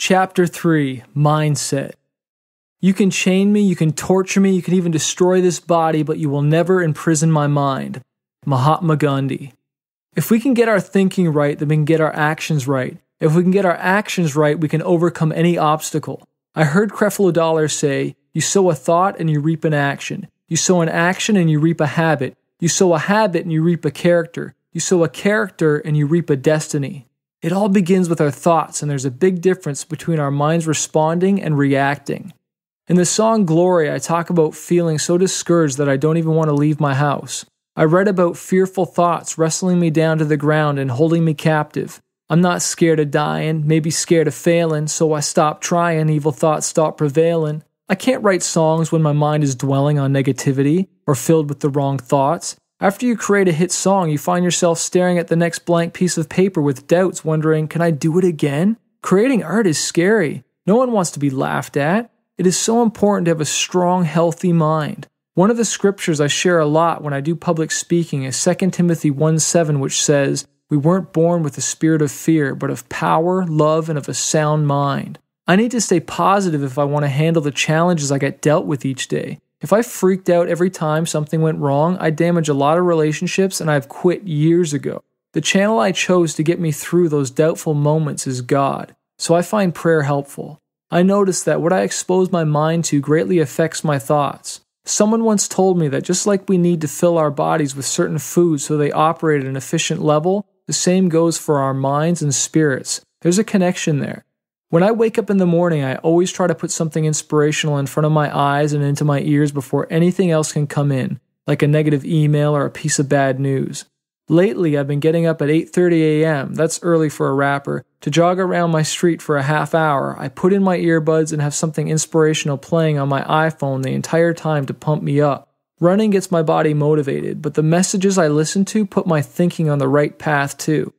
Chapter 3, Mindset. You can chain me, you can torture me, you can even destroy this body, but you will never imprison my mind. Mahatma Gandhi. If we can get our thinking right, then we can get our actions right. If we can get our actions right, we can overcome any obstacle. I heard Creflo Dollar say, you sow a thought and you reap an action. You sow an action and you reap a habit. You sow a habit and you reap a character. You sow a character and you reap a destiny. It all begins with our thoughts, and there's a big difference between our minds responding and reacting. In the song Glory, I talk about feeling so discouraged that I don't even want to leave my house. I read about fearful thoughts wrestling me down to the ground and holding me captive. I'm not scared of dying, maybe scared of failing, so I stop trying, evil thoughts stop prevailing. I can't write songs when my mind is dwelling on negativity or filled with the wrong thoughts. After you create a hit song, you find yourself staring at the next blank piece of paper with doubts, wondering, can I do it again? Creating art is scary. No one wants to be laughed at. It is so important to have a strong, healthy mind. One of the scriptures I share a lot when I do public speaking is 2 Timothy 1:7, which says, we weren't born with a spirit of fear, but of power, love, and of a sound mind. I need to stay positive if I want to handle the challenges I get dealt with each day. If I freaked out every time something went wrong, I'd damage a lot of relationships, and I've quit years ago. The channel I chose to get me through those doubtful moments is God, so I find prayer helpful. I notice that what I expose my mind to greatly affects my thoughts. Someone once told me that just like we need to fill our bodies with certain foods so they operate at an efficient level, the same goes for our minds and spirits. There's a connection there. When I wake up in the morning, I always try to put something inspirational in front of my eyes and into my ears before anything else can come in, like a negative email or a piece of bad news. Lately, I've been getting up at 8:30 a.m., that's early for a rapper, to jog around my street for a half hour. I put in my earbuds and have something inspirational playing on my iPhone the entire time to pump me up. Running gets my body motivated, but the messages I listen to put my thinking on the right path too.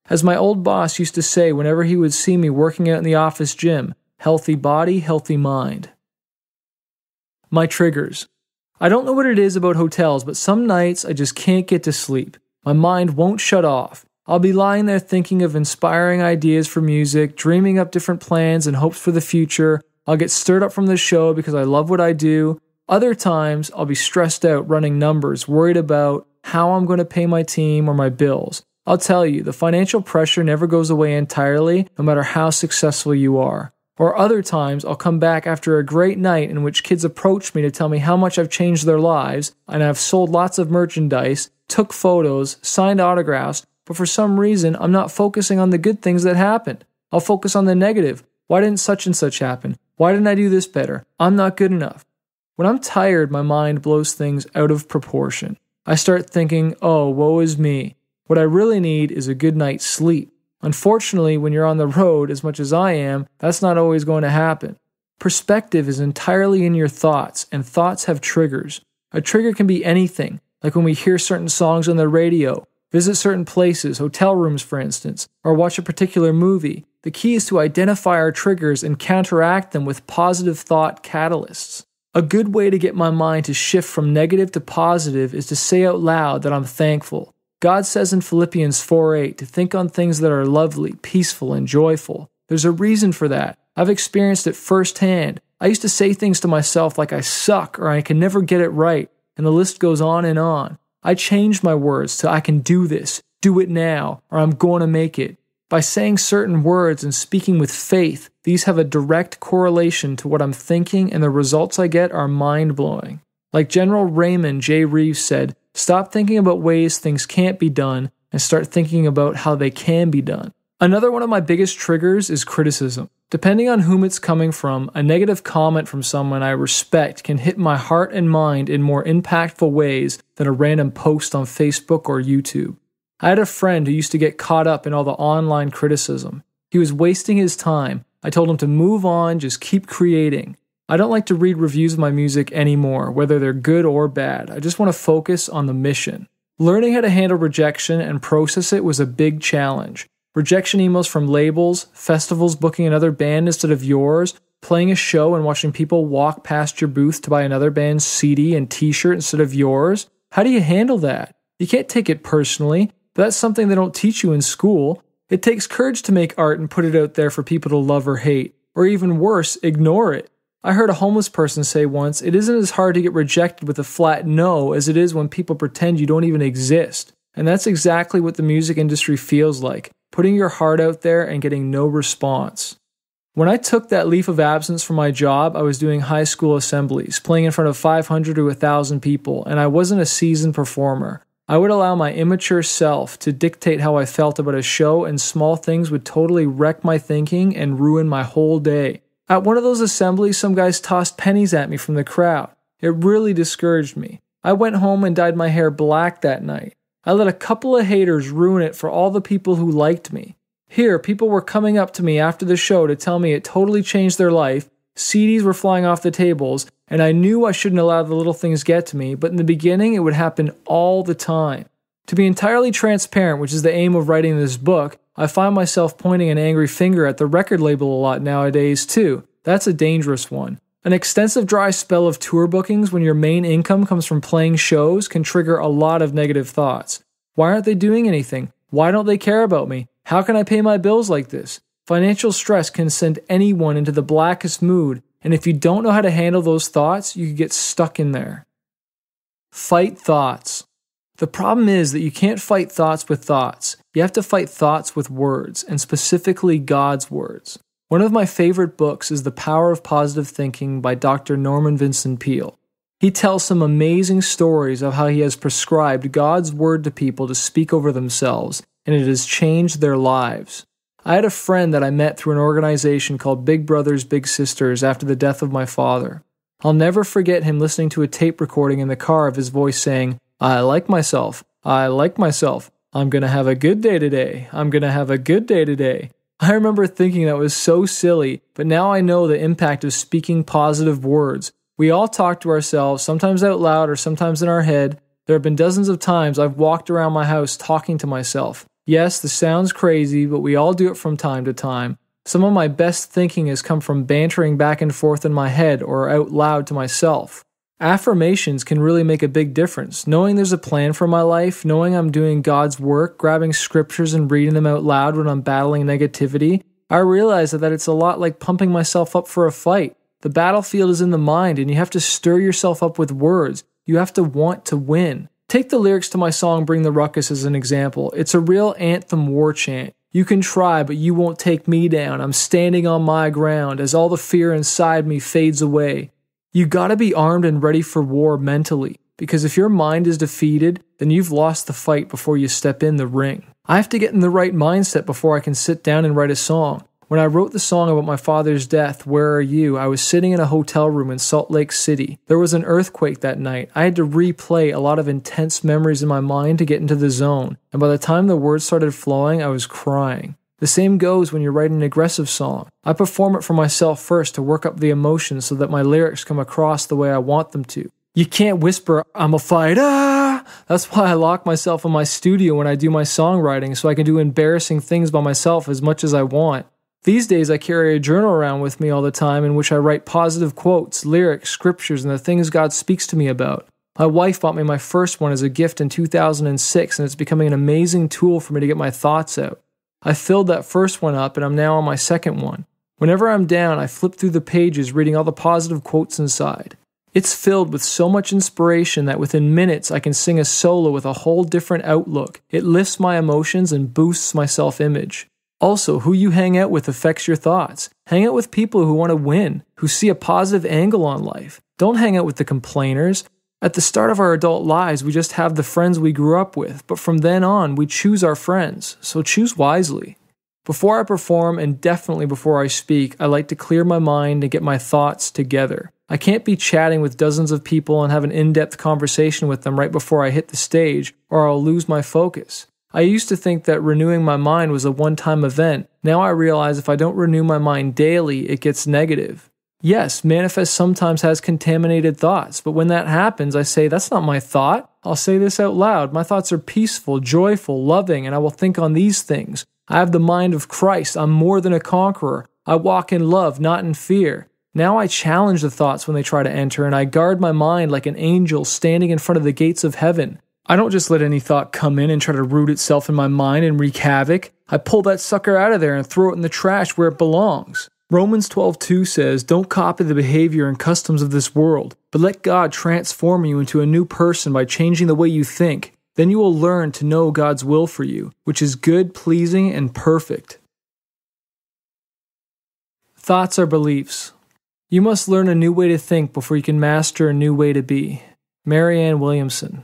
As my old boss used to say whenever he would see me working out in the office gym, healthy body, healthy mind. My triggers. I don't know what it is about hotels, but some nights I just can't get to sleep. My mind won't shut off. I'll be lying there thinking of inspiring ideas for music, dreaming up different plans and hopes for the future. I'll get stirred up from the show because I love what I do. Other times, I'll be stressed out running numbers, worried about how I'm going to pay my team or my bills. I'll tell you, the financial pressure never goes away entirely, no matter how successful you are. Or other times, I'll come back after a great night in which kids approach me to tell me how much I've changed their lives, and I've sold lots of merchandise, took photos, signed autographs, but for some reason, I'm not focusing on the good things that happened. I'll focus on the negative. Why didn't such and such happen? Why didn't I do this better? I'm not good enough. When I'm tired, my mind blows things out of proportion. I start thinking, oh, woe is me. What I really need is a good night's sleep. Unfortunately, when you're on the road, as much as I am, that's not always going to happen. Perspective is entirely in your thoughts, and thoughts have triggers. A trigger can be anything, like when we hear certain songs on the radio, visit certain places, hotel rooms for instance, or watch a particular movie. The key is to identify our triggers and counteract them with positive thought catalysts. A good way to get my mind to shift from negative to positive is to say out loud that I'm thankful. God says in Philippians 4:8 to think on things that are lovely, peaceful, and joyful. There's a reason for that. I've experienced it firsthand. I used to say things to myself like I suck or I can never get it right, and the list goes on and on. I changed my words to I can do this, do it now, or I'm going to make it. By saying certain words and speaking with faith, these have a direct correlation to what I'm thinking, and the results I get are mind-blowing. Like General Raymond J. Reeves said, stop thinking about ways things can't be done and start thinking about how they can be done. Another one of my biggest triggers is criticism. Depending on whom it's coming from, a negative comment from someone I respect can hit my heart and mind in more impactful ways than a random post on Facebook or YouTube. I had a friend who used to get caught up in all the online criticism. He was wasting his time. I told him to move on, just keep creating. I don't like to read reviews of my music anymore, whether they're good or bad. I just want to focus on the mission. Learning how to handle rejection and process it was a big challenge. Rejection emails from labels, festivals booking another band instead of yours, playing a show and watching people walk past your booth to buy another band's CD and t-shirt instead of yours. How do you handle that? You can't take it personally, but that's something they don't teach you in school. It takes courage to make art and put it out there for people to love or hate. or even worse, ignore it. I heard a homeless person say once, it isn't as hard to get rejected with a flat no as it is when people pretend you don't even exist. And that's exactly what the music industry feels like, putting your heart out there and getting no response. When I took that leave of absence from my job, I was doing high school assemblies, playing in front of 500 to 1,000 people, and I wasn't a seasoned performer. I would allow my immature self to dictate how I felt about a show, and small things would totally wreck my thinking and ruin my whole day. At one of those assemblies, some guys tossed pennies at me from the crowd. It really discouraged me. I went home and dyed my hair black that night. I let a couple of haters ruin it for all the people who liked me. Here, people were coming up to me after the show to tell me it totally changed their life, CDs were flying off the tables, and I knew I shouldn't allow the little things get to me, but in the beginning it would happen all the time. To be entirely transparent, which is the aim of writing this book, I find myself pointing an angry finger at the record label a lot nowadays too. That's a dangerous one. An extensive dry spell of tour bookings when your main income comes from playing shows can trigger a lot of negative thoughts. Why aren't they doing anything? Why don't they care about me? How can I pay my bills like this? Financial stress can send anyone into the blackest mood, and if you don't know how to handle those thoughts, you can get stuck in there. Fight thoughts. The problem is that you can't fight thoughts with thoughts. You have to fight thoughts with words, and specifically God's words. One of my favorite books is The Power of Positive Thinking by Dr. Norman Vincent Peale. He tells some amazing stories of how he has prescribed God's word to people to speak over themselves, and it has changed their lives. I had a friend that I met through an organization called Big Brothers Big Sisters after the death of my father. I'll never forget him listening to a tape recording in the car of his voice saying, I like myself. I like myself. I'm going to have a good day today. I'm going to have a good day today. I remember thinking that was so silly, but now I know the impact of speaking positive words. We all talk to ourselves, sometimes out loud or sometimes in our head. There have been dozens of times I've walked around my house talking to myself. Yes, this sounds crazy, but we all do it from time to time. Some of my best thinking has come from bantering back and forth in my head or out loud to myself. Affirmations can really make a big difference. Knowing there's a plan for my life, knowing I'm doing God's work, grabbing scriptures and reading them out loud when I'm battling negativity, I realize that it's a lot like pumping myself up for a fight. The battlefield is in the mind, and you have to stir yourself up with words. You have to want to win. Take the lyrics to my song Bring the Ruckus as an example. It's a real anthem war chant. You can try, but you won't take me down. I'm standing on my ground as all the fear inside me fades away. You gotta be armed and ready for war mentally, because if your mind is defeated, then you've lost the fight before you step in the ring. I have to get in the right mindset before I can sit down and write a song. When I wrote the song about my father's death, Where Are You?, I was sitting in a hotel room in Salt Lake City. There was an earthquake that night. I had to replay a lot of intense memories in my mind to get into the zone, and by the time the words started flowing, I was crying. The same goes when you're writing an aggressive song. I perform it for myself first to work up the emotions so that my lyrics come across the way I want them to. You can't whisper, I'm a fighter. That's why I lock myself in my studio when I do my songwriting so I can do embarrassing things by myself as much as I want. These days I carry a journal around with me all the time in which I write positive quotes, lyrics, scriptures, and the things God speaks to me about. My wife bought me my first one as a gift in 2006, and it's becoming an amazing tool for me to get my thoughts out. I filled that first one up, and I'm now on my second one. Whenever I'm down, I flip through the pages reading all the positive quotes inside. It's filled with so much inspiration that within minutes I can sing a solo with a whole different outlook. It lifts my emotions and boosts my self-image. Also, who you hang out with affects your thoughts. Hang out with people who want to win, who see a positive angle on life. Don't hang out with the complainers. At the start of our adult lives, we just have the friends we grew up with, but from then on, we choose our friends, so choose wisely. Before I perform, and definitely before I speak, I like to clear my mind and get my thoughts together. I can't be chatting with dozens of people and have an in-depth conversation with them right before I hit the stage, or I'll lose my focus. I used to think that renewing my mind was a one-time event. Now I realize if I don't renew my mind daily, it gets negative. Yes, Manafest sometimes has contaminated thoughts, but when that happens, I say, that's not my thought. I'll say this out loud. My thoughts are peaceful, joyful, loving, and I will think on these things. I have the mind of Christ. I'm more than a conqueror. I walk in love, not in fear. Now I challenge the thoughts when they try to enter, and I guard my mind like an angel standing in front of the gates of heaven. I don't just let any thought come in and try to root itself in my mind and wreak havoc. I pull that sucker out of there and throw it in the trash where it belongs. Romans 12:2 says, "Don't copy the behavior and customs of this world, but let God transform you into a new person by changing the way you think. Then you will learn to know God's will for you, which is good, pleasing, and perfect." Thoughts are beliefs. You must learn a new way to think before you can master a new way to be. Marianne Williamson.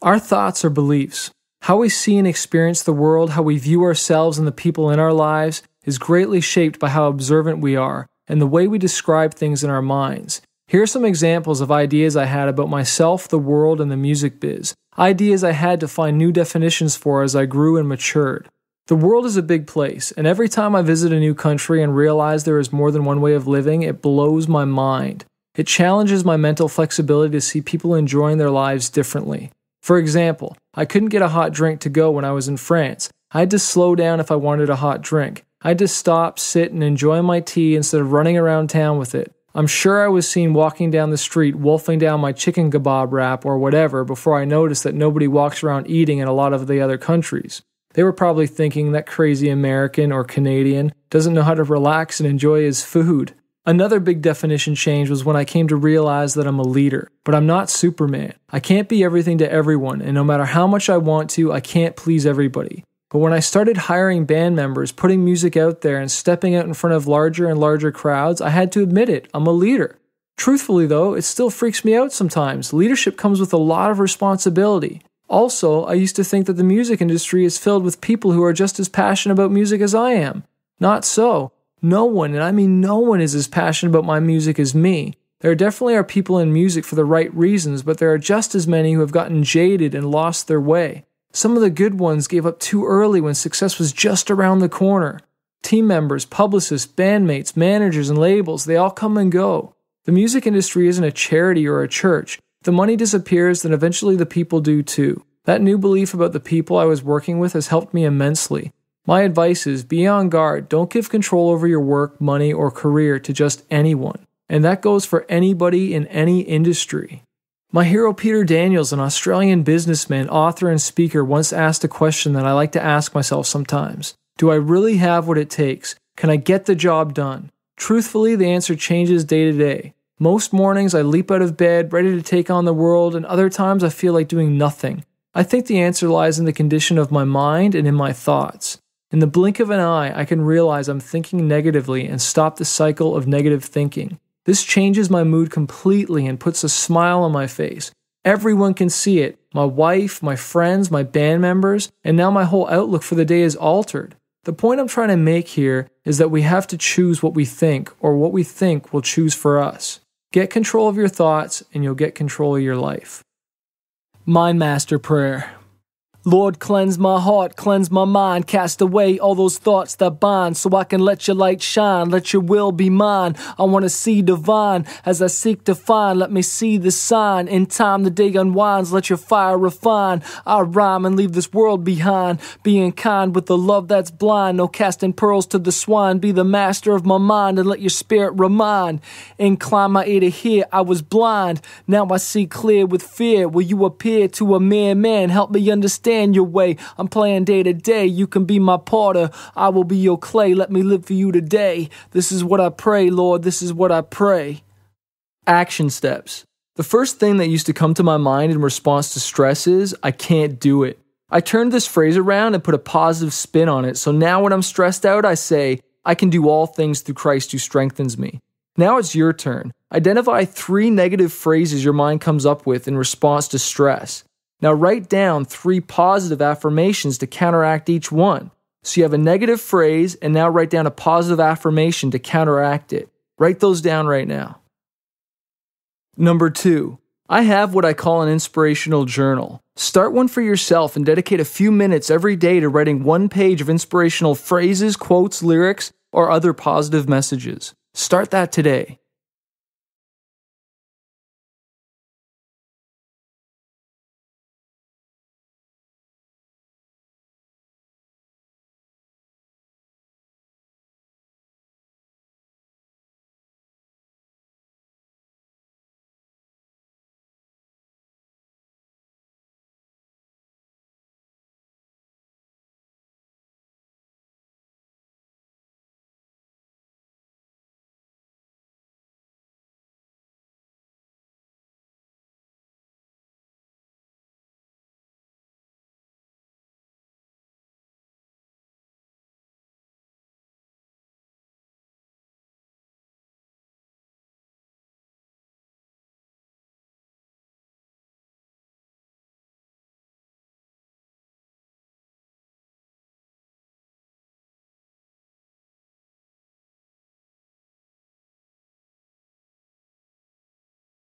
Our thoughts are beliefs. How we see and experience the world, how we view ourselves and the people in our lives, is greatly shaped by how observant we are and the way we describe things in our minds. Here are some examples of ideas I had about myself, the world, and the music biz. Ideas I had to find new definitions for as I grew and matured. The world is a big place, and every time I visit a new country and realize there is more than one way of living, it blows my mind. It challenges my mental flexibility to see people enjoying their lives differently. For example, I couldn't get a hot drink to go when I was in France. I had to slow down if I wanted a hot drink. I had to stop, sit, and enjoy my tea instead of running around town with it. I'm sure I was seen walking down the street, wolfing down my chicken kebab wrap or whatever before I noticed that nobody walks around eating in a lot of the other countries. They were probably thinking that crazy American or Canadian doesn't know how to relax and enjoy his food. Another big definition change was when I came to realize that I'm a leader. But I'm not Superman. I can't be everything to everyone, and no matter how much I want to, I can't please everybody. But when I started hiring band members, putting music out there, and stepping out in front of larger and larger crowds, I had to admit it. I'm a leader. Truthfully, though, it still freaks me out sometimes. Leadership comes with a lot of responsibility. Also, I used to think that the music industry is filled with people who are just as passionate about music as I am. Not so. No one, and I mean no one, is as passionate about my music as me. There definitely are people in music for the right reasons, but there are just as many who have gotten jaded and lost their way. Some of the good ones gave up too early when success was just around the corner. Team members, publicists, bandmates, managers, and labels, they all come and go. The music industry isn't a charity or a church. If the money disappears, then eventually the people do too. That new belief about the people I was working with has helped me immensely. My advice is, be on guard. Don't give control over your work, money, or career to just anyone. And that goes for anybody in any industry. My hero Peter Daniels, an Australian businessman, author, and speaker, once asked a question that I like to ask myself sometimes. Do I really have what it takes? Can I get the job done? Truthfully, the answer changes day to day. Most mornings I leap out of bed, ready to take on the world, and other times I feel like doing nothing. I think the answer lies in the condition of my mind and in my thoughts. In the blink of an eye, I can realize I'm thinking negatively and stop the cycle of negative thinking. This changes my mood completely and puts a smile on my face. Everyone can see it. My wife, my friends, my band members, and now my whole outlook for the day is altered. The point I'm trying to make here is that we have to choose what we think, or what we think will choose for us. Get control of your thoughts, and you'll get control of your life. Mind Master Prayer. Lord, cleanse my heart, cleanse my mind, cast away all those thoughts that bind, so I can let your light shine, let your will be mine. I want to see divine as I seek to find, let me see the sign. In time the day unwinds, let your fire refine. I rhyme and leave this world behind, being kind with the love that's blind, no casting pearls to the swine. Be the master of my mind and let your spirit remind. Incline my ear to hear, I was blind, now I see clear with fear. Will you appear to a mere man, help me understand your way? I'm playing day to day. You can be my potter, I will be your clay. Let me live for you today. This is what I pray, Lord. This is what I pray. Action steps. The first thing that used to come to my mind in response to stress is, I can't do it. I turned this phrase around and put a positive spin on it. So now when I'm stressed out, I say, I can do all things through Christ who strengthens me. Now it's your turn. Identify 3 negative phrases your mind comes up with in response to stress. Now write down 3 positive affirmations to counteract each one. So you have a negative phrase, and now write down a positive affirmation to counteract it. Write those down right now. Number 2, I have what I call an inspirational journal. Start one for yourself and dedicate a few minutes every day to writing 1 page of inspirational phrases, quotes, lyrics, or other positive messages. Start that today.